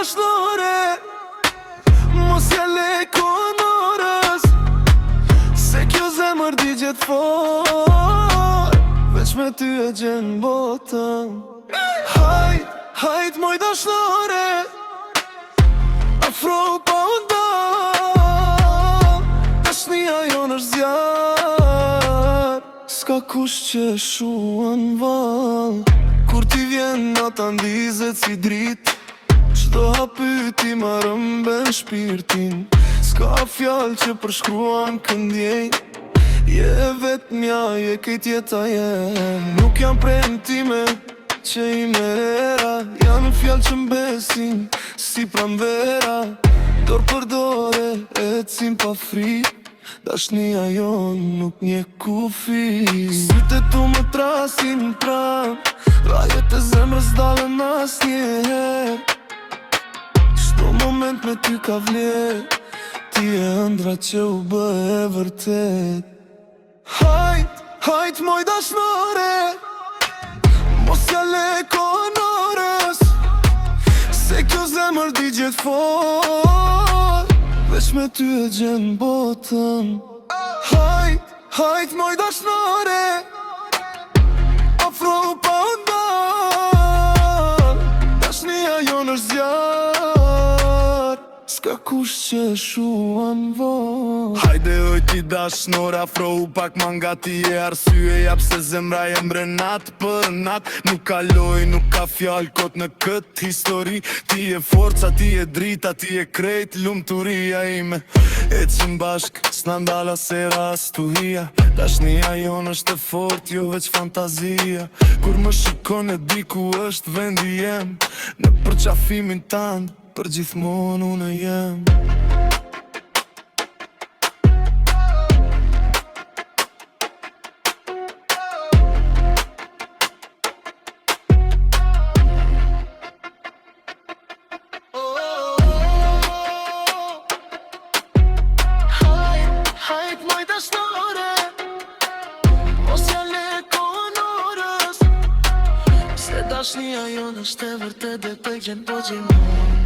dashnore, mos ja le konorës, se kjo zemër digjet fort, veç me ty e gjen botën. Hajt, hajt moj dashnore, afro pa ndal, dashnia jon është zjarr, s'ka kush që shuan val. Kur ti vjen nata ndizet si drit, çdo hapyti ma rëmben shpirtin. S'ka fjall që përshkruan këndjejn, je vetmja, je kejt jeta jem. Nuk jam premtime që i merera, janë fjall që mbesin si pranvera. Dorë për dore ecim pa frik, dashnia jon nuk nje kufi. Sytë tu më trasin pram, rajet e zemrës dalën asnjëher. Çdo moment me ty ka vler, ti e ëndra që u bë e vërtet. Hajt, hajt moj dashnore, mos ja le konorës, se kjo zemër digjet fort, veç me ty e gjen botën. Hajt, hajt moj dashnore, afro pa ndal, dashnia jon është zjarr, s'ka kush që shuan val. Hajde oj ti dashnore, afro pak ma nga ti e arsyeja pse zemra jem nat për nat. Nuk ka loj, nuk ka fjall kot në kët histori. Ti e forca, ti e drita, ti e krejt lumturia ime. Ecim bashk, s'na ndala sera as tuhia, dashnia jon është e fort, jo veç fantazia. Kur më shikon e di ku është vendi jem, në përqafimin tand, për gjithmonë unë jem. Hajt moj dashnore, mos ja le konorës, se dashnia jon është e vërtet dhe të gjen po gjithmonë.